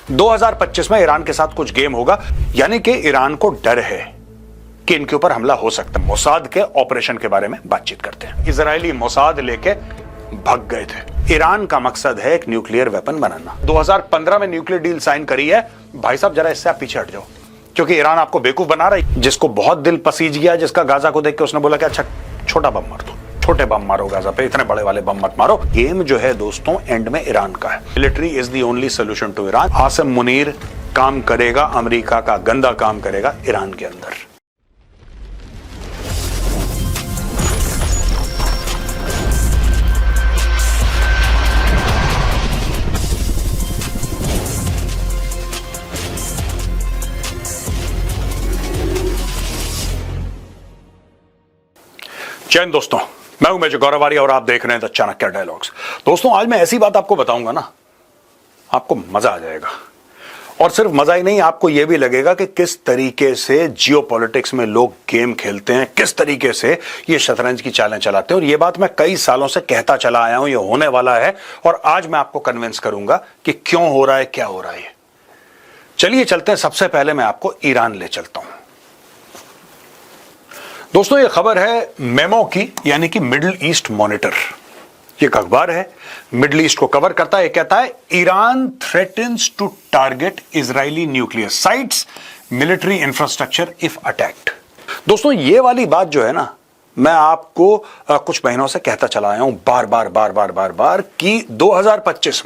2025 में ईरान के साथ कुछ गेम होगा, यानी कि ईरान को डर है कि इनके ऊपर हमला हो सकता है। मोसाद के ऑपरेशन के बारे में बातचीत करते हैं। इजरायली मोसाद लेके भाग गए थे। ईरान का मकसद है एक न्यूक्लियर वेपन बनाना। 2015 में न्यूक्लियर डील साइन करी है। भाई साहब जरा इससे आप पीछे हट जाओ, क्योंकि ईरान आपको बेवकूफ बना रहा है। जिसको बहुत दिल पसीज गया, जिसका गाजा को देख के उसने बोला कि अच्छा छोटा बम मार दो, छोटे बम मारो गाजा पे, इतने बड़े वाले बम मत मारो। गेम जो है दोस्तों एंड में ईरान का है। Military is the only solution to Iran. Asim Munir काम करेगा, अमेरिका का गंदा काम करेगा ईरान के अंदर। जैन दोस्तों, मैं हूं मेजर गौरव आर्य और आप देख रहे हैं द चाणक्य डायलॉग्स। दोस्तों आज मैं ऐसी बात आपको बताऊंगा ना, आपको मजा आ जाएगा। और सिर्फ मजा ही नहीं, आपको यह भी लगेगा कि किस तरीके से जियोपॉलिटिक्स में लोग गेम खेलते हैं, किस तरीके से ये शतरंज की चालें चलाते हैं। और ये बात मैं कई सालों से कहता चला आया हूं, ये होने वाला है और आज मैं आपको कन्विंस करूंगा कि क्यों हो रहा है, क्या हो रहा है। चलिए चलते हैं। सबसे पहले मैं आपको ईरान ले चलता हूं। दोस्तों ये खबर है मेमो की, यानी कि मिडिल ईस्ट मॉनिटर। ये अखबार है, मिडिल ईस्ट को कवर करता है। कहता है Iran threatens to target Israeli nuclear sites, military infrastructure if attacked. दोस्तों ये वाली बात जो है ना, मैं आपको कुछ महीनों से कहता चला आया हूं बार बार कि 2025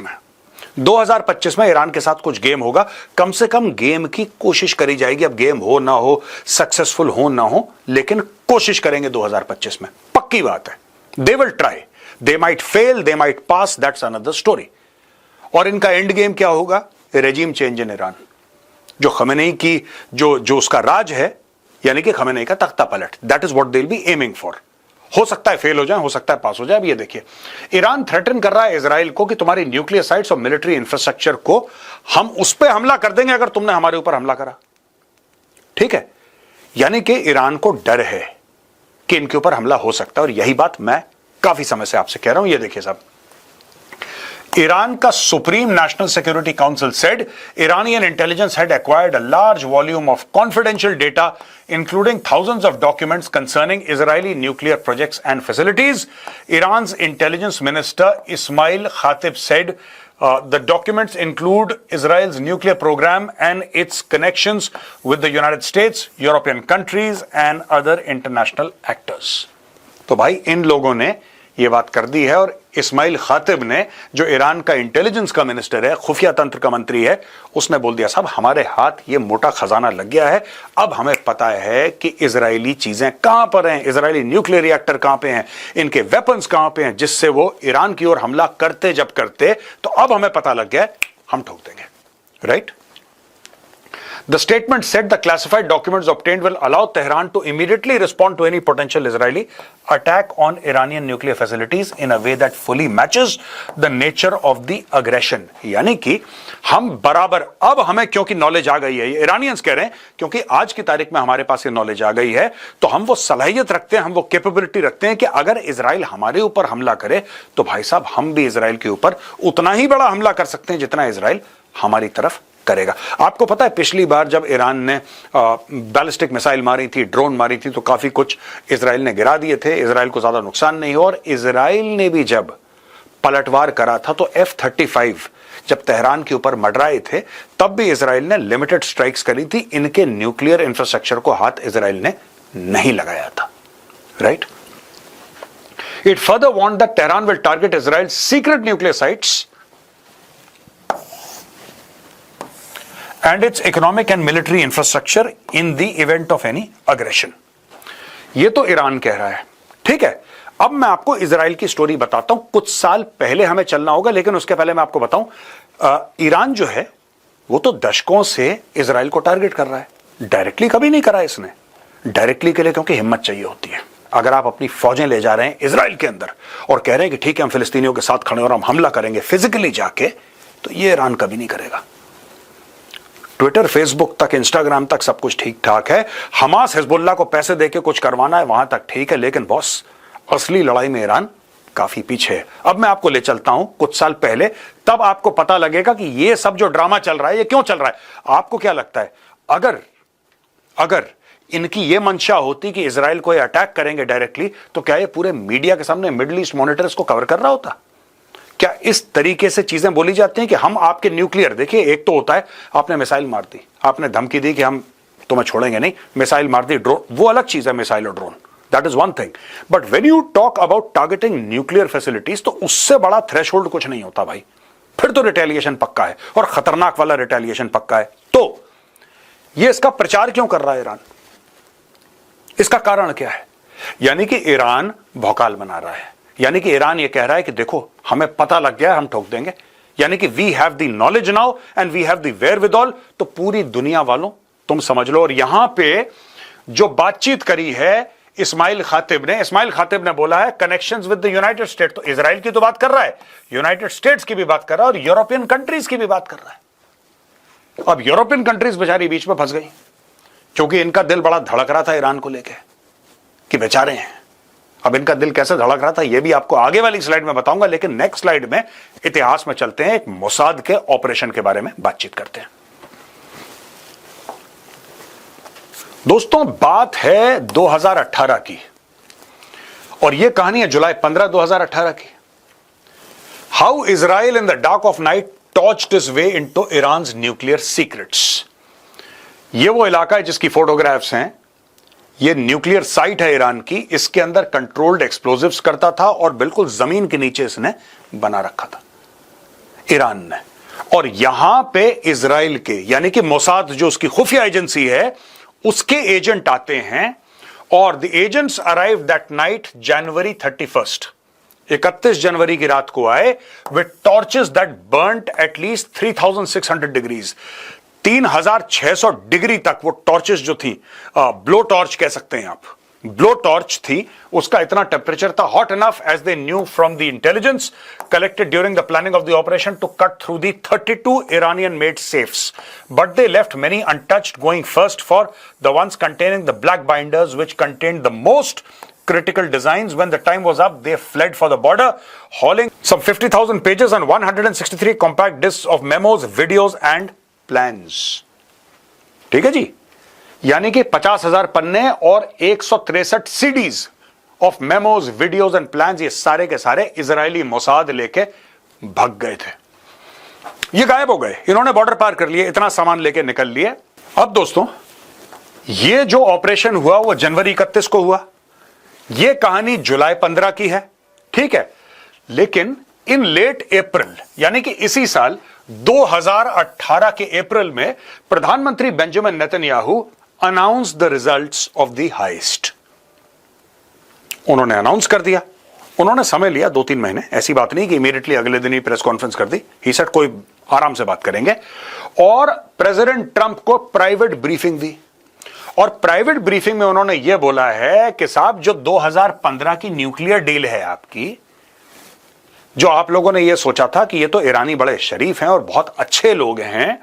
में ईरान के साथ कुछ गेम होगा। कम से कम गेम की कोशिश करी जाएगी। अब गेम हो ना हो, सक्सेसफुल हो ना हो, लेकिन कोशिश करेंगे 2025 में, पक्की बात है। They will try, they might fail, they might pass, that's another story. और इनका एंड गेम क्या होगा? Regime change in Iran. जो खमेनेई की जो उसका राज है, यानी कि खमेनेई का तख्ता पलट, that is what they will be aiming for. हो सकता है फेल हो जाए, हो सकता है पास हो जाए। अब ये देखिए, ईरान थ्रेटन कर रहा है इजराइल को कि तुम्हारी न्यूक्लियर साइट्स और मिलिट्री इंफ्रास्ट्रक्चर को हम उस पर हमला कर देंगे अगर तुमने हमारे ऊपर हमला करा। ठीक है, यानी कि ईरान को डर है कि इनके ऊपर हमला हो सकता है। और यही बात मैं काफी समय से आपसे कह रहा हूं। ये देखिए साहब, Iran का Supreme National Security Council said Iranian intelligence had acquired a large volume of confidential data, including thousands of documents concerning Israeli nuclear projects and facilities. Iran's intelligence minister Ismail Khatib said the documents include Israel's nuclear program and its connections with the United States, European countries, and other international actors. तो भाई इन लोगों ने ये बात कर दी है। और इस्माइल खातिब ने, जो ईरान का इंटेलिजेंस का मिनिस्टर है, खुफिया तंत्र का मंत्री है, उसने बोल दिया साहब हमारे हाथ ये मोटा खजाना लग गया है। अब हमें पता है कि इजरायली चीजें कहां पर हैं, इजरायली न्यूक्लियर रिएक्टर कहां पे हैं, इनके वेपन्स कहां पे हैं, जिससे वो ईरान की ओर हमला करते जब करते, तो अब हमें पता लग गया, हम ठोक देंगे। Right? The statement said the classified documents obtained will allow Tehran to immediately respond to any potential Israeli attack on Iranian nuclear facilities in a way that fully matches the nature of the aggression. यानी कि हम बराबर, अब हमें क्योंकि knowledge आ गई है, ये ईरानियंस कह रहे हैं, क्योंकि आज की तारीख में हमारे पास ये नॉलेज आ गई है, तो हम वो सलाहियत रखते हैं, हम वो कैपेबिलिटी रखते हैं कि अगर इजराइल हमारे ऊपर हमला करे तो भाई साहब हम भी इजराइल के ऊपर उतना ही बड़ा हमला कर सकते हैं जितना इजराइल हमारी तरफ करेगा। आपको पता है पिछली बार जब ईरान ने बैलिस्टिक मिसाइल मारी थी, ड्रोन मारी थी, तो काफी कुछ इजराइल ने गिरा दिए थे, इजराइल को ज्यादा नुकसान नहीं हुआ। और इजराइल ने भी जब पलटवार करा था तो F-35 जब तेहरान के ऊपर मंडराए थे, तब भी इजराइल ने लिमिटेड स्ट्राइक्स करी थी। इनके न्यूक्लियर इंफ्रास्ट्रक्चर को हाथ इजराइल ने नहीं लगाया था। Right? It further warned that Tehran will target Israel secret nuclear sites and its economic and military infrastructure in the event of any aggression. ये तो ईरान कह रहा है। ठीक है, अब मैं आपको इजराइल की स्टोरी बताता हूं। कुछ साल पहले हमें चलना होगा, लेकिन उसके पहले मैं आपको बताऊं, ईरान जो है वो तो दशकों से इजराइल को टारगेट कर रहा है। डायरेक्टली कभी नहीं करा इसने। डायरेक्टली के लिए क्योंकि हिम्मत चाहिए होती है। अगर आप अपनी फौजें ले जा रहे हैं इजराइल के अंदर और कह रहे हैं कि ठीक है हम फिलिस्तीनियों के साथ खड़े और हम हमला करेंगे फिजिकली जाके, तो ये ईरान कभी नहीं करेगा। ट्विटर, फेसबुक तक, इंस्टाग्राम तक सब कुछ ठीक ठाक है। हमास हिजबुल्लाह को पैसे देके कुछ करवाना है वहां तक ठीक है, लेकिन बॉस असली लड़ाई में ईरान काफी पीछे है। अब मैं आपको ले चलता हूं कुछ साल पहले, तब आपको पता लगेगा कि ये सब जो ड्रामा चल रहा है ये क्यों चल रहा है। आपको क्या लगता है, अगर इनकी ये मंशा होती कि इजराइल को ये अटैक करेंगे डायरेक्टली, तो क्या ये पूरे मीडिया के सामने मिडिल ईस्ट मॉनिटर इसको कवर कर रहा होता? क्या इस तरीके से चीजें बोली जाती हैं कि हम आपके न्यूक्लियर, देखिए एक तो होता है आपने मिसाइल मार दी, आपने धमकी दी कि हम तुम्हें छोड़ेंगे नहीं, मिसाइल मार दी, ड्रोन, वो अलग चीज है, मिसाइल और drone, that is one thing. But when you talk about targeting nuclear facilities, तो उससे बड़ा थ्रेशोल्ड कुछ नहीं होता भाई, फिर तो रिटेलिएशन पक्का है, और खतरनाक वाला रिटेलिएशन पक्का है। तो ये इसका प्रचार क्यों कर रहा है ईरान? इसका कारण क्या है? यानी कि ईरान भौकाल बना रहा है, यानी कि ईरान ये कह रहा है कि देखो हमें पता लग गया, हम ठोक देंगे, यानी कि we have the knowledge now and we have the wherewithal. तो पूरी दुनिया वालों तुम समझ लो। और यहां पे जो बातचीत करी है इस्माइल खातिब ने बोला है connections with the United state, तो इजराइल की तो बात कर रहा है, यूनाइटेड स्टेट्स की भी बात कर रहा है, और यूरोपियन कंट्रीज की भी बात कर रहा है। अब यूरोपियन कंट्रीज बेचारी बीच में फंस गई, क्योंकि इनका दिल बड़ा धड़क रहा था ईरान को लेकर कि बेचारे हैं। अब इनका दिल कैसे धड़क रहा था यह भी आपको आगे वाली स्लाइड में बताऊंगा, लेकिन नेक्स्ट स्लाइड में इतिहास में चलते हैं, एक मोसाद के ऑपरेशन के बारे में बातचीत करते हैं। दोस्तों बात है 2018 की, और यह कहानी है जुलाई 15, 2018 की। How Israel in the dark of night torched its way into Iran's nuclear secrets. यह वो इलाका है जिसकी फोटोग्राफ्स हैं, यह न्यूक्लियर साइट है ईरान की, इसके अंदर कंट्रोल्ड एक्सप्लोजिव्स करता था, और बिल्कुल जमीन के नीचे इसने बना रखा था ईरान ने। और यहां पे इजराइल के यानी कि मोसाद जो उसकी खुफिया एजेंसी है, उसके एजेंट आते हैं, और the agents arrive that night January 31, 31 जनवरी की रात को आए, with torches that burnt at least 3600 degrees, 3600 degree तक वो टॉर्चेस जो थी, ब्लो टॉर्च कह सकते हैं आप, ब्लो टॉर्च थी, उसका इतना टेम्परेचर था, hot enough as they knew from the intelligence collected during the planning of the operation to cut through the 32 Iranian made safes, but they left many untouched, going first for the ones containing the black binders which contained the most critical designs. When the time was up, they fled for the border, hauling some 50,000 pages and 163 compact discs of memos, videos and plans. ठीक है जी, यानी कि 50,000 पन्ने और 163 CDs of memos, videos and plans, ये सारे के सारे इजरायली मोसाद लेके भाग गए थे। ये गायब हो गए, इन्होंने बॉर्डर पार कर लिए, इतना सामान लेके निकल लिए। अब दोस्तों ये जो ऑपरेशन हुआ वो जनवरी 31 को हुआ, ये कहानी जुलाई 15 की है, ठीक है। लेकिन इन लेट अप्रैल यानी कि इसी साल 2018 के अप्रैल में प्रधानमंत्री Benjamin Netanyahu announce the results of the highest. उन्होंने अनाउंस कर दिया, उन्होंने समय लिया 2-3 महीने, ऐसी बात नहीं कि इमीडिएटली अगले दिन ही प्रेस कॉन्फ्रेंस कर दी। ही सेड कोई आराम से बात करेंगे, और प्रेसिडेंट ट्रंप को प्राइवेट ब्रीफिंग दी, और प्राइवेट ब्रीफिंग में उन्होंने यह बोला है कि साहब जो 2015 की न्यूक्लियर डील है आपकी, जो आप लोगों ने यह सोचा था कि ये तो ईरानी बड़े शरीफ हैं और बहुत अच्छे लोग हैं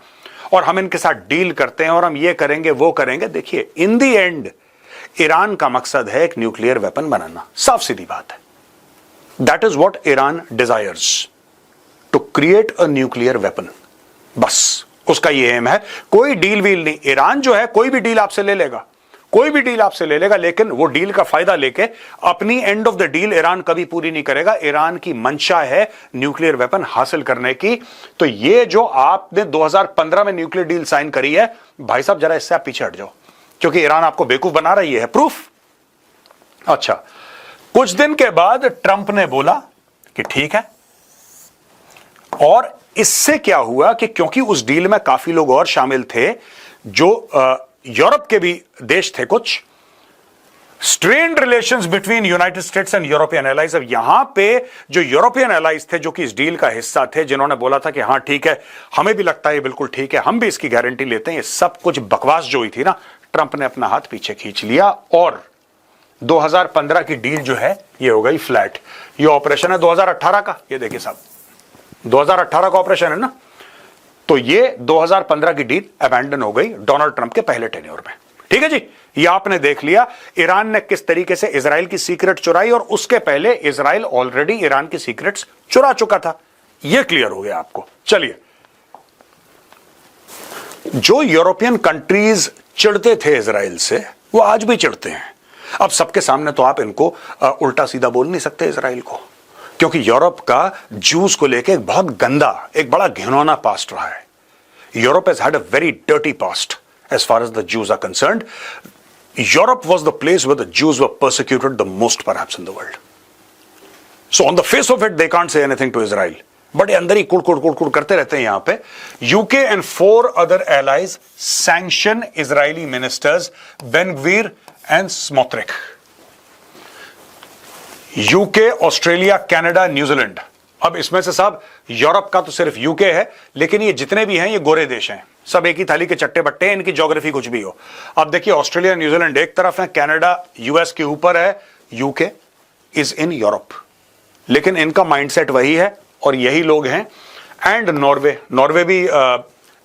और हम इनके साथ डील करते हैं और हम ये करेंगे वो करेंगे, देखिए इन दी एंड ईरान का मकसद है एक न्यूक्लियर वेपन बनाना, साफ सीधी बात है। That is what Iran desires, to create a nuclear weapon, बस उसका ये एम है। कोई डील वील नहीं, ईरान जो है कोई भी डील आपसे ले लेगा, कोई भी डील आपसे ले लेगा, लेकिन वो डील का फायदा लेके अपनी end of the deal Iran कभी पूरी नहीं करेगा। ईरान की मंशा है न्यूक्लियर वेपन हासिल करने की। तो ये जो आपने 2015 में न्यूक्लियर डील साइन करी है, भाई साहब जरा इससे आप पीछे हट जाओ, क्योंकि ईरान आपको बेवकूफ बना रही है। प्रूफ, अच्छा कुछ दिन के बाद ट्रंप ने बोला कि ठीक है, और इससे क्या हुआ कि क्योंकि उस डील में काफी लोग और शामिल थे, जो यूरोप के भी देश थे, कुछ strained relations between United states and European allies. अब यहां पे जो यूरोपियन एलाइज थे जो कि इस डील का हिस्सा थे, जिन्होंने बोला था कि हां ठीक है, हमें भी लगता है बिल्कुल ठीक है, हम भी इसकी गारंटी लेते हैं, ये सब कुछ बकवास जो हुई थी ना, ट्रंप ने अपना हाथ पीछे खींच लिया और 2015 की डील जो है ये हो गई फ्लैट। ये ऑपरेशन है 2018 का, ये देखिए साहब 2018 का ऑपरेशन है ना, तो ये 2015 की डील अबैंडन हो गई डोनाल्ड ट्रंप के पहले टेन्योर में। ठीक है जी, ये आपने देख लिया ईरान ने किस तरीके से इजराइल की सीक्रेट चुराई, और उसके पहले इजराइल ऑलरेडी ईरान की सीक्रेट्स चुरा चुका था। यह क्लियर हो गया आपको। चलिए, जो यूरोपियन कंट्रीज चिढ़ते थे इजराइल से, वो आज भी चिढ़ते हैं। अब सबके सामने तो आप इनको उल्टा सीधा बोल नहीं सकते इजराइल को, क्योंकि यूरोप का जूस को लेकर एक बहुत गंदा, एक बड़ा घिनौना पास्ट रहा है। Europe has had a very dirty past as far as the Jews are concerned. Europe was the place where the Jews were persecuted the most perhaps in the world. So on the face of it, they can't say anything to Israel. बड़े अंदर ही कुड़ करते रहते हैं यहां पे। UK and 4 other allies sanction Israeli ministers Ben-Gvir and Smotrich. UK, Australia, Canada, New Zealand. अब इसमें से साहब यूरोप का तो सिर्फ यूके है, लेकिन ये जितने भी हैं ये गोरे देश हैं, सब एक ही थाली के चट्टे बट्टे हैं, इनकी ज्योग्राफी कुछ भी हो। अब देखिए, ऑस्ट्रेलिया, न्यूजीलैंड एक तरफ है, कनाडा यूएस के ऊपर है, यूके इज इन यूरोप, लेकिन इनका माइंडसेट वही है और यही लोग हैं। एंड नॉर्वे भी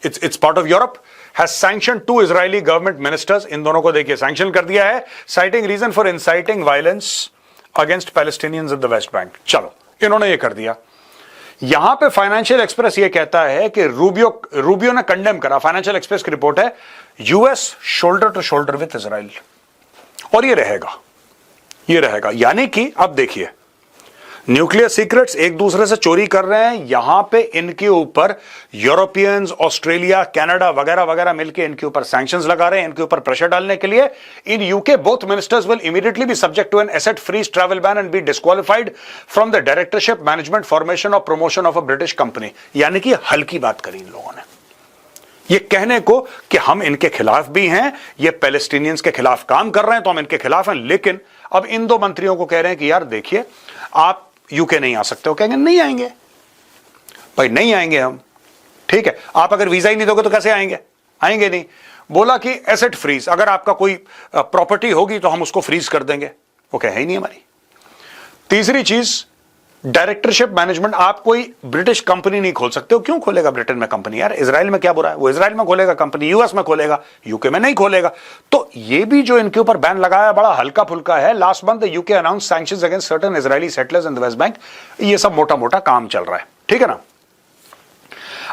it's part of Europe, has sanction 2 Israeli government ministers. इन दोनों को देखिए सैंक्शन कर दिया है, citing reason for inciting violence against Palestinians in the West Bank. चलो, इन्होंने ये कर दिया। यहां पे फाइनेंशियल एक्सप्रेस ये कहता है कि रूबियो ने कंडेम करा, फाइनेंशियल एक्सप्रेस की रिपोर्ट है, US shoulder to shoulder with Israel, और ये रहेगा। यानी कि अब देखिए, न्यूक्लियर सीक्रेट्स एक दूसरे से चोरी कर रहे हैं, यहां पे इनके ऊपर यूरोपियंस, ऑस्ट्रेलिया, कनाडा वगैरह वगैरह मिलकर इनके ऊपर सैंक्शंस लगा रहे हैं, इनके ऊपर प्रेशर डालने के लिए। In UK both ministers will immediately be subject to an asset freeze, travel ban and be disqualified from the directorship, management, formation और promotion of a British company. यानी कि हल्की बात करी इन लोगों ने, ये कहने को कि हम इनके खिलाफ भी हैं, ये पैलेस्टीनियंस के खिलाफ काम कर रहे हैं तो हम इनके खिलाफ हैं। लेकिन अब इन 2 मंत्रियों को कह रहे हैं कि यार देखिए, आप यूके नहीं आ सकते हो। कहेंगे नहीं आएंगे भाई, नहीं आएंगे हम, ठीक है, आप अगर वीजा ही नहीं दोगे तो कैसे आएंगे, आएंगे नहीं। बोला कि एसेट फ्रीज, अगर आपका कोई प्रॉपर्टी होगी तो हम उसको फ्रीज कर देंगे, वो कहे ही नहीं हमारी। तीसरी चीज, डायरेक्टरशिप, मैनेजमेंट, आप कोई ब्रिटिश कंपनी नहीं खोल सकते हो। क्यों खोलेगा ब्रिटेन में कंपनी यार, इजराइल में क्या बुरा है, वो इजराइल में खोलेगा कंपनी, यूएस में खोलेगा, यूके में नहीं खोलेगा। तो ये भी जो इनके ऊपर बैन लगाया बड़ा हल्का फुल्का है। Last month UK announce sanctions against certain Israeli settlers in the West bank. ये सब मोटा मोटा काम चल रहा है, ठीक है ना।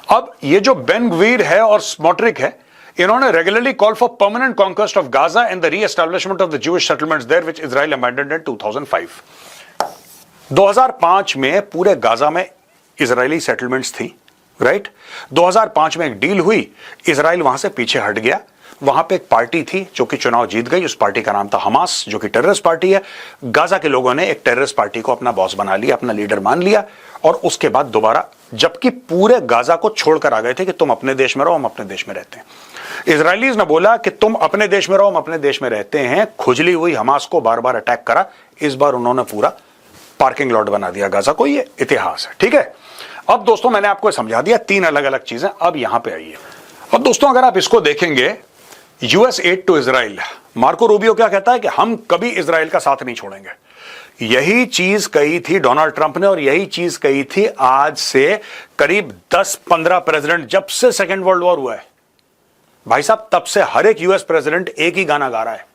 अब ये जो बेन-ग्वीर है और स्मोट्रिक है, इन्होंने regularly call for permanent conquest of Gaza and the reestablishment of the Jewish settlements there which Israel abandoned in 2005। 2005 में पूरे गाजा में इजरायली सेटलमेंट्स थी, राइट। 2005 में एक डील हुई, इजराइल वहां से पीछे हट गया। वहां पे एक पार्टी थी जो कि चुनाव जीत गई, उस पार्टी का नाम था हमास, जो कि टेररिस्ट पार्टी है। गाजा के लोगों ने एक टेररिस्ट पार्टी को अपना बॉस बना लिया, अपना लीडर मान लिया, और उसके बाद दोबारा, जबकि पूरे गाजा को छोड़कर आ गए थे कि तुम अपने देश में रहो, हम अपने देश में रहते हैं। इजरायलीज ने बोला कि तुम अपने देश में रहो, हम अपने देश में रहते हैं। खुजली हुई हमास को बार बार अटैक करा, इस बार उन्होंने पूरा पार्किंग लॉट बना दिया गाजा को। ये इतिहास है, ठीक है। अब दोस्तों मैंने आपको समझा दिया 3 अलग अलग चीजें। अब यहां पे आइए। अब दोस्तों अगर आप इसको देखेंगे, US aid to Israel, Marco Rubio क्या कहता है कि हम कभी इजराइल का साथ नहीं छोड़ेंगे। यही चीज कही थी डोनाल्ड ट्रंप ने, और यही चीज कही थी आज से करीब 10-15 प्रेसिडेंट, जब से सेकेंड वर्ल्ड वॉर हुआ है भाई साहब, तब से हर एक यूएस प्रेसिडेंट एक ही गाना गा रहा है,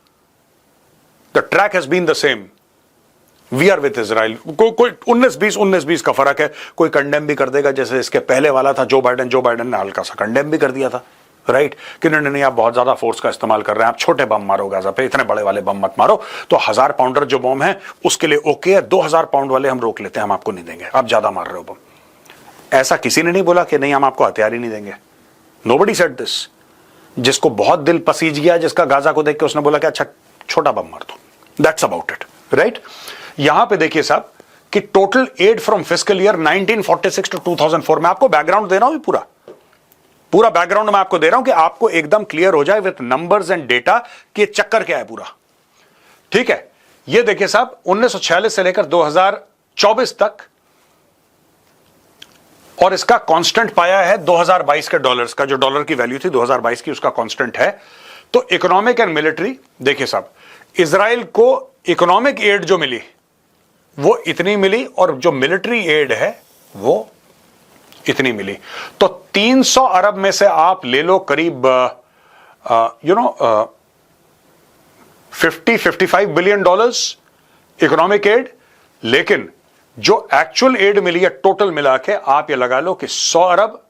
the track has been the same, we are with Israel. कोई 19-20 का फर्क है। कोई कंडेम भी कर देगा, जैसे इसके पहले वाला था जो बाइडेन ने हल्का सा कंडेम भी कर दिया था, राइट, कि नहीं आप बहुत ज्यादा फोर्स का इस्तेमाल कर रहे हैं, आप छोटे बम मारो गाजा पे, इतने बड़े वाले बम मत मारो। तो 1000 पाउंडर जो बम है उसके लिए ओके है, 2000 पाउंड वाले हम रोक लेते हैं, हम आपको नहीं देंगे, आप ज्यादा मार रहे हो बम। ऐसा किसी ने नहीं बोला कि नहीं हम आपको हथियार ही नहीं देंगे। Nobody said this. जिसको बहुत दिल पसीज गया, जिसका गाजा को देख के उसने बोला कि अच्छा छोटा बम मार दो, दैट्स अबाउट इट, राइट। यहां पे देखिए साहब कि total aid from fiscal year 1946 to 2004, मैं आपको बैकग्राउंड दे रहा हूं, पूरा बैकग्राउंड मैं आपको दे रहा हूं कि आपको एकदम क्लियर हो जाए विथ नंबर्स एंड डेटा कि ये चक्कर क्या है पूरा, ठीक है। ये देखिए साहब 1946 से लेकर 2024 तक, और इसका कांस्टेंट पाया है 2022 के डॉलर्स का, जो डॉलर की वैल्यू थी 2022 की, उसका कांस्टेंट है। तो इकोनॉमिक एंड मिलिट्री देखिए साहब, इजराइल को इकोनॉमिक एड जो मिली वो इतनी मिली, और जो मिलिट्री एड है वो इतनी मिली। तो 300 अरब में से आप ले लो करीब $50-55 बिलियन इकोनॉमिक एड, लेकिन जो एक्चुअल एड मिली है टोटल मिला के आप ये लगा लो कि 100 अरब,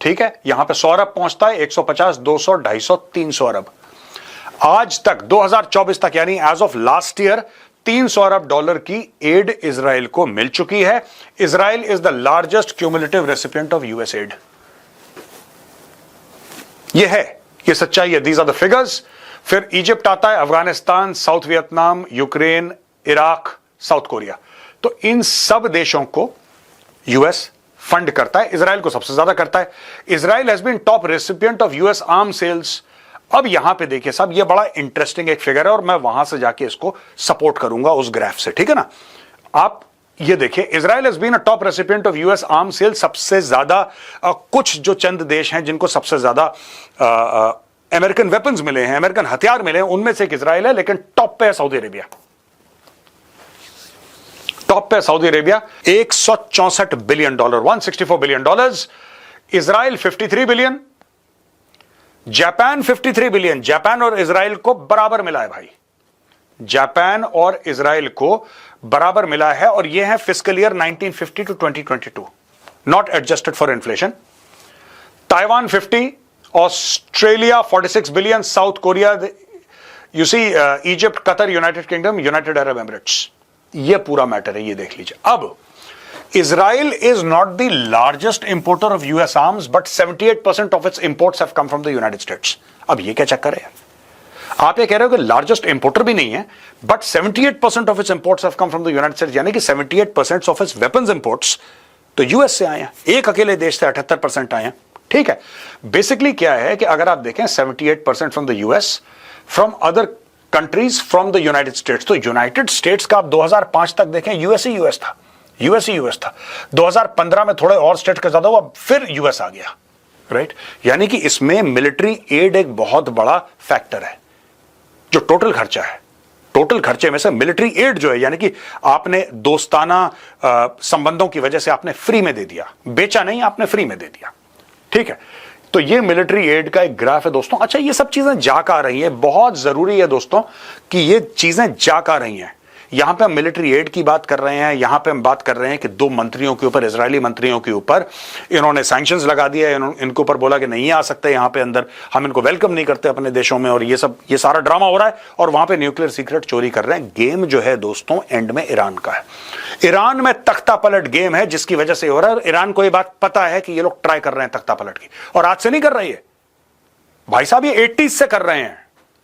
ठीक है, यहां पे 100 अरब पहुंचता है, 150, 200, 250, 300 अरब। आज तक 2024 तक यानी एज ऑफ लास्ट ईयर 300 अरब डॉलर की एड इजराइल को मिल चुकी है। Israel is the largest cumulative recipient of US aid. यह है, यह सच्चाई है, दीज आर द फिगर्स। फिर इजिप्ट आता है, Afghanistan, South Vietnam, Ukraine, Iraq, South Korea. तो इन सब देशों को यूएस फंड करता है, इजराइल को सबसे ज्यादा करता है। Israel has been top recipient of US arm sales. अब यहां पे देखिए साहब, ये बड़ा इंटरेस्टिंग एक फिगर है और मैं वहां से जाके इसको सपोर्ट करूंगा उस ग्राफ से, ठीक है ना। आप ये देखिए, Israel has been a top recipient of US arm sale. सबसे ज्यादा कुछ जो चंद देश हैं जिनको सबसे ज्यादा अमेरिकन वेपन्स मिले हैं, अमेरिकन हथियार मिले हैं, उनमें से एक इजराइल है, लेकिन टॉप पे है सऊदी अरेबिया। टॉप पे Saudi Arabia, $164 billion, $164 billion. Israel 53 billion, Japan 53 billion. Japan और इजराइल को बराबर मिला है भाई, जापान और इजराइल को बराबर मिला है, और यह है fiscal year 1950 to 2022, not adjusted for inflation. Taiwan 50, Australia 46 billion, South Korea, you see, Egypt, Qatar, United Kingdom, United Arab Emirates. ये पूरा मैटर है, ये देख लीजिए। अब Israel is not the largest importer of US arms, but 78% of its imports have come from the United States. अब ये क्या चक्कर है? आप ये कह रहे हो कि लार्जेस्ट इंपोर्टर भी नहीं है, but 78% of its imports have come from the United states, यानी कि 78% ऑफ इट्स वेपन्स इंपोर्ट्स तो यूएस से आए हैं। एक अकेले देश से 78% आए हैं, ठीक है। बेसिकली क्या है कि अगर आप देखें 78% from the US, from other countries, from the United states. तो यूनाइटेड स्टेट्स का आप 2005 तक देखें यूएस ही यूएस था, यूएस ही यूएस था। 2015 में थोड़े और स्टेट का ज्यादा हुआ, फिर यूएस आ गया, राइट। यानी कि इसमें मिलिट्री एड एक बहुत बड़ा फैक्टर है। जो टोटल खर्चा है, टोटल खर्चे में से मिलिट्री एड जो है, यानी कि आपने दोस्ताना संबंधों की वजह से आपने फ्री में दे दिया, बेचा नहीं, आपने फ्री में दे दिया, ठीक है। तो ये मिलिट्री एड का एक ग्राफ है दोस्तों। अच्छा, ये सब चीजें जा का रही हैं, बहुत जरूरी है दोस्तों कि ये चीजें जा का रही हैं। यहां पे हम मिलिट्री एड की बात कर रहे हैं, यहां पे हम बात कर रहे हैं कि 2 मंत्रियों के ऊपर, इजरायली मंत्रियों के ऊपर इन्होंने सैंक्शंस लगा दिया, इनके ऊपर बोला कि नहीं आ सकते यहां पे अंदर, हम इनको वेलकम नहीं करते अपने देशों में, और ये सारा ड्रामा हो रहा है, और वहां पे न्यूक्लियर सीक्रेट चोरी कर रहे हैं। गेम जो है दोस्तों एंड में ईरान का है। ईरान में तख्ता पलट गेम है, जिसकी वजह से हो रहा है। ईरान को यह बात पता है कि ये लोग ट्राई कर रहे हैं तख्ता पलट की, और आज से नहीं कर रही है भाई साहब, ये 80s से कर रहे हैं,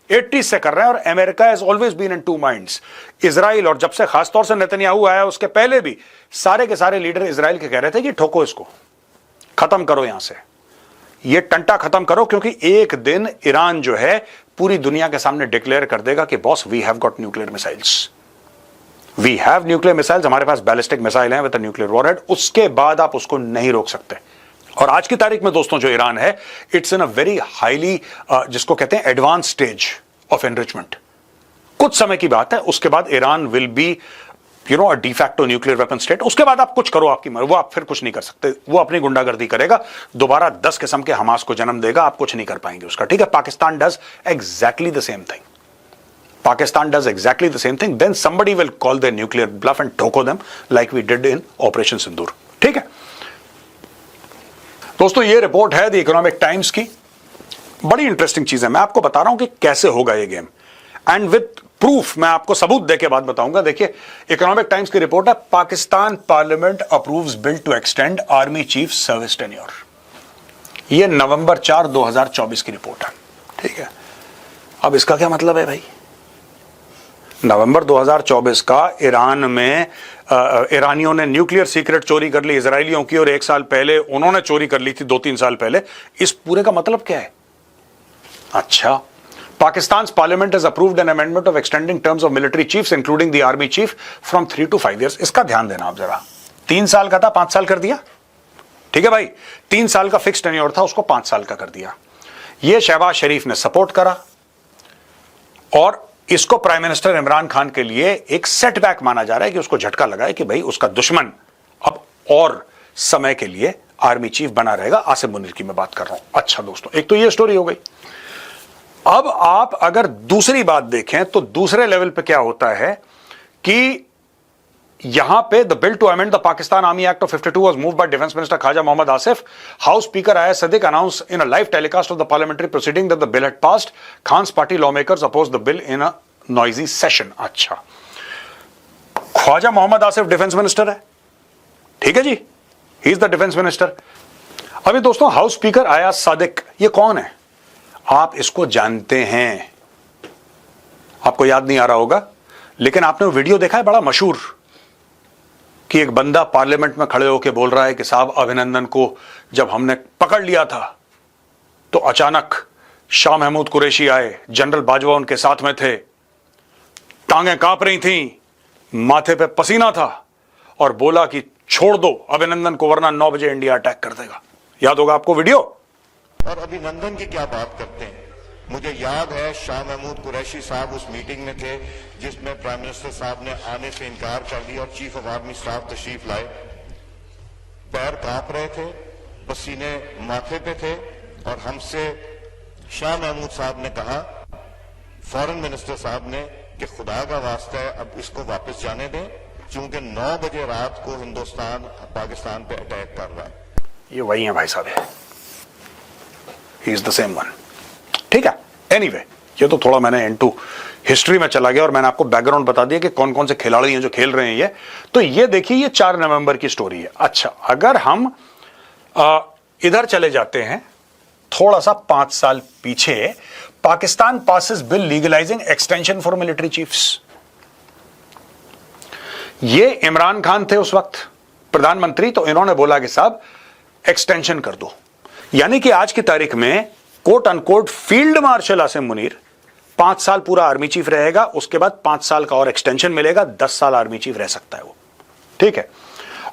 80s से कर रहे हैं। और America has always been in 2 minds. Israel, और जब से खासतौर से नेतन्याहू आया उसके पहले भी सारे के सारे लीडर इजराइल के कह रहे थे कि ठोको इसको, खत्म करो, यहां से ये टंटा खत्म करो, क्योंकि एक दिन ईरान जो है पूरी दुनिया के सामने डिक्लेयर कर देगा कि boss, we have got nuclear missiles, we have nuclear missiles, हमारे पास बैलिस्टिक मिसाइल है विद अ न्यूक्लियर वॉरहेड। उसके बाद आप उसको नहीं रोक सकते। और आज की तारीख में दोस्तों जो ईरान है, it's in a very highly, जिसको कहते हैं एडवांस स्टेज ऑफ एनरिचमेंट। कुछ समय की बात है, उसके बाद Iran will be a de facto nuclear weapon state. उसके बाद आप कुछ करो, आपकी मर्जी, वो आप फिर कुछ नहीं कर सकते, वो अपनी गुंडागर्दी करेगा, दोबारा 10 किस्म के हमास को जन्म देगा, आप कुछ नहीं कर पाएंगे उसका, ठीक है। Pakistan does exactly the same thing, Pakistan does exactly the same thing. Then somebody will call their nuclear bluff and ठोको them like we did in Operation Sindoor. ठीक है दोस्तों, ये रिपोर्ट है द इकोनॉमिक टाइम्स की। बड़ी इंटरेस्टिंग चीज है, मैं आपको बता रहा हूं कि कैसे होगा ये गेम, एंड विद प्रूफ मैं आपको सबूत देके बाद बताऊंगा। देखिए, इकोनॉमिक टाइम्स की रिपोर्ट है, Pakistan parliament approves bill to extend army chief service tenure. ये नवंबर 4, 2024 की रिपोर्ट है, ठीक है। अब इसका क्या मतलब है भाई? नवंबर 2024 का ईरान में ईरानियों ने न्यूक्लियर सीक्रेट चोरी कर ली इजरायलियों की, और 1 साल पहले उन्होंने चोरी कर ली थी, 2-3 साल पहले। इस पूरे का मतलब क्या है? अच्छा, Pakistan parliament has approved an amendment of extending terms of military chiefs including the army chief from 3 to 5 years। इसका ध्यान देना आप जरा, 3 साल का था 5 साल कर दिया, ठीक है भाई। 3 साल का फिक्स टेन्योर था, उसको 5 साल का कर दिया। यह शहबाज शरीफ ने सपोर्ट करा, और इसको प्राइम मिनिस्टर इमरान खान के लिए एक सेटबैक माना जा रहा है कि उसको झटका लगा है कि भाई उसका दुश्मन अब और समय के लिए आर्मी चीफ बना रहेगा। आसिम मुनीर की मैं बात कर रहा हूं। अच्छा दोस्तों, एक तो ये स्टोरी हो गई। अब आप अगर दूसरी बात देखें तो दूसरे लेवल पे क्या होता है कि यहां पे the bill to amend the Pakistan army act of 52 was moved by defence minister Khawaja Muhammad Asif. House speaker Ayaz Sadiq announce in a live telecast of the parliamentary proceeding that the bill had passed. Khan's party lawmakers oppose the bill in a noisy session. अच्छा, Khawaja Muhammad Asif defence minister है, ठीक है जी, he is the defence minister. अभी दोस्तों house speaker आयाज सादिक, ये कौन है? आप इसको जानते हैं, आपको याद नहीं आ रहा होगा, लेकिन आपने वो वीडियो देखा है बड़ा मशहूर कि एक बंदा पार्लियामेंट में खड़े होकर बोल रहा है कि साहब अभिनंदन को जब हमने पकड़ लिया था तो अचानक शाह महमूद कुरैशी आए, जनरल बाजवा उनके साथ में थे, टांगें कांप रही थीं, माथे पे पसीना था और बोला कि छोड़ दो अभिनंदन को वरना 9 बजे इंडिया अटैक कर देगा. याद होगा आपको वीडियो. और अभिनंदन की क्या बात करते हैं. मुझे याद है शाह महमूद कुरैशी साहब उस मीटिंग में थे जिसमें प्राइम मिनिस्टर साहब ने आने से इनकार कर दिया और चीफ ऑफ आर्मी स्टाफ तशरीफ लाए. पैर कांप रहे थे, पसीने माथे पे थे और हमसे शाह महमूद साहब ने कहा, फॉरेन मिनिस्टर साहब ने, कि खुदा का वास्ता है अब इसको वापस जाने दें क्योंकि 9 बजे रात को हिंदुस्तान पाकिस्तान पे अटैक कर रहा है. ये वही है भाई साहब, ही इज द सेम वन. ठीक है, एनीवे, ये तो थोड़ा मैंने इनटू हिस्ट्री में चला गया और मैंने आपको बैकग्राउंड बता दिया कि कौन कौन से खिलाड़ी हैं जो खेल रहे हैं. ये तो ये देखिए, ये 4 नवंबर की स्टोरी है. अच्छा, अगर हम इधर चले जाते हैं थोड़ा सा 5 साल पीछे, Pakistan passes bill legalising extension for military chiefs. ये इमरान खान थे उस वक्त प्रधानमंत्री, तो इन्होंने बोला कि साहब एक्सटेंशन कर दो, यानी कि आज की तारीख में quote unquote field marshal Asim Munir 5 साल पूरा आर्मी चीफ रहेगा, उसके बाद 5 साल का और एक्सटेंशन मिलेगा, 10 साल आर्मी चीफ रह सकता है वो. ठीक है.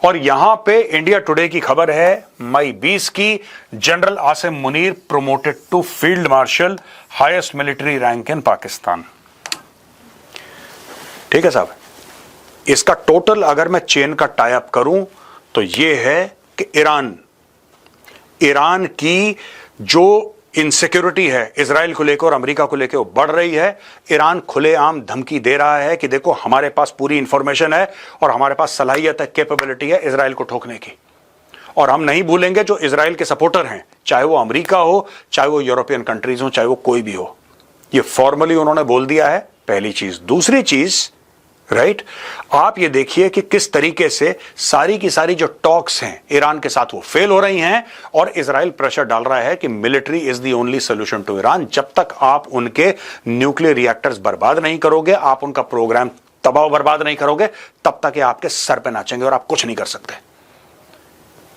और यहां पे इंडिया टुडे की खबर है मई 20 की, general Asim Munir promoted to field marshal, highest military rank in Pakistan. ठीक है साहब. इसका टोटल अगर मैं चेन का टाई अप करूं तो यह है कि ईरान की जो इनसिक्योरिटी है इजराइल को लेकर और अमेरिका को लेकर वो बढ़ रही है. ईरान खुलेआम धमकी दे रहा है कि देखो हमारे पास पूरी इंफॉर्मेशन है और हमारे पास सलाहियत है, कैपेबिलिटी है इजराइल को ठोकने की, और हम नहीं भूलेंगे जो इजराइल के सपोर्टर हैं, चाहे वो अमेरिका हो, चाहे वो यूरोपियन कंट्रीज हो, चाहे वो कोई भी हो. ये फॉर्मली उन्होंने बोल दिया है, पहली चीज. दूसरी चीज, राइट, आप ये देखिए कि किस तरीके से सारी की सारी जो टॉक्स हैं ईरान के साथ वो फेल हो रही हैं और इजराइल प्रेशर डाल रहा है कि military is the only solution to Iran. जब तक आप उनके न्यूक्लियर रिएक्टर्स बर्बाद नहीं करोगे, आप उनका प्रोग्राम तबाह बर्बाद नहीं करोगे, तब तक ये आपके सर पे नाचेंगे और आप कुछ नहीं कर सकते.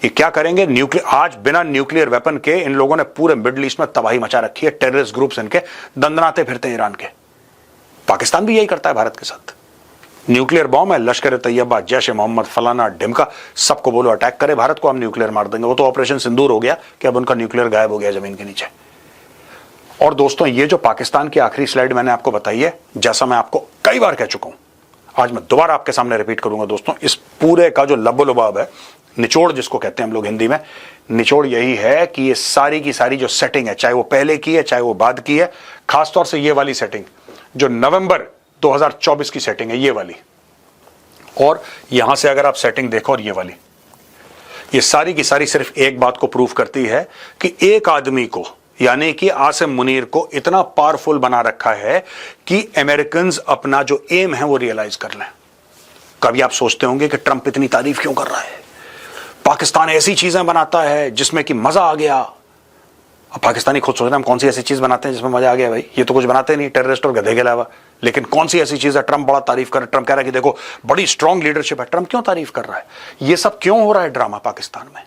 ये क्या करेंगे? न्यूक्लियर, आज बिना न्यूक्लियर वेपन के इन लोगों ने पूरे मिडिल ईस्ट में तबाही मचा रखी है. टेररिस्ट ग्रुप्स इनके दंदनाते फिरते हैं ईरान के. पाकिस्तान भी यही करता है भारत के साथ. न्यूक्लियर बॉम्ब है, लश्कर तैयबा, जैश मोहम्मद, फलाना ढिमका, सबको बोलो अटैक करे भारत को, हम न्यूक्लियर मार देंगे. वो तो ऑपरेशन सिंदूर हो गया कि अब उनका न्यूक्लियर गायब हो गया जमीन के नीचे. और दोस्तों, ये जो पाकिस्तान की आखिरी स्लाइड मैंने आपको बताई है, जैसा मैं आपको कई बार कह चुका हूं, आज मैं दोबारा आपके सामने रिपीट करूंगा दोस्तों. इस पूरे का जो लब्बो लुबाब है, निचोड़ जिसको कहते हैं हम लोग हिंदी में, निचोड़ यही है कि ये सारी की सारी जो सेटिंग है, चाहे वो पहले की है चाहे वो बाद की है, खासतौर से ये वाली सेटिंग जो नवंबर 2024 की सेटिंग है, ये वाली, और यहां से अगर आप सेटिंग देखो और ये वाली, ये सारी की सारी सिर्फ एक बात को प्रूव करती है कि एक आदमी को, यानी कि आसिम मुनीर को इतना पावरफुल बना रखा है कि अमेरिकन्स अपना जो एम है वो रियलाइज कर लें. कभी आप सोचते होंगे कि ट्रंप इतनी तारीफ क्यों कर रहा है, पाकिस्तान ऐसी चीजें बनाता है जिसमें कि मजा आ गया. अब पाकिस्तानी खुद सोच रहे हैं हम कौन सी ऐसी चीज बनाते हैं जिसमें मजा आ गया. भाई ये तो कुछ बनाते नहीं, टेररिस्ट और गधे के अलावा. लेकिन कौन सी ऐसी चीज है? ट्रंप बड़ा तारीफ कर, ट्रंप कह रहा है कि देखो बड़ी स्ट्रांग लीडरशिप है. ट्रंप क्यों तारीफ कर रहा है? ये सब क्यों हो रहा है ड्रामा पाकिस्तान में?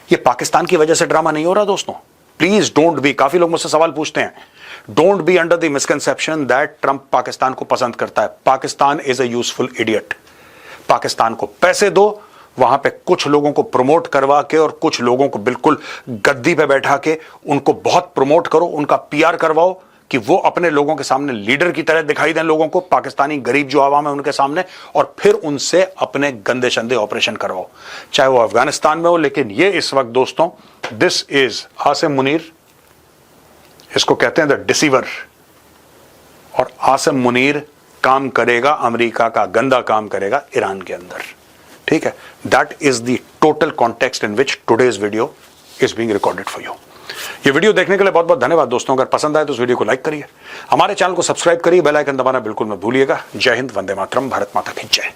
ये पाकिस्तान की वजह से ड्रामा नहीं हो रहा दोस्तों. प्लीज डोंट बी, काफी लोग मुझसे सवाल पूछते हैं, don't be under the misconception that Trump Pakistan को पसंद करता है. Pakistan is a useful idiot. Pakistan को पैसे दो, वहां पे कुछ लोगों को प्रमोट करवा के और कुछ लोगों को बिल्कुल गद्दी पे बैठा के उनको बहुत प्रमोट करो, उनका पीआर करवाओ कि वो अपने लोगों के सामने लीडर की तरह दिखाई दें लोगों को, पाकिस्तानी गरीब जो आवाम है उनके सामने, और फिर उनसे अपने गंदे शंदे ऑपरेशन करवाओ, चाहे वो अफगानिस्तान में हो. लेकिन ये इस वक्त दोस्तों, दिस इज आसिम मुनीर इसको कहते हैं द डिसीवर। और आसिम मुनीर काम करेगा, अमेरिका का गंदा काम करेगा ईरान के अंदर। ठीक है, that is the total context in which today's video is being recorded for you. ये वीडियो देखने के लिए बहुत बहुत धन्यवाद दोस्तों। अगर पसंद आए तो इस वीडियो को लाइक करिए, हमारे चैनल को सब्सक्राइब करिए, बेल आइकन दबाना बिल्कुल मत भूलिएगा। जय हिंद, वंदे मातरम, भारत माता की जय।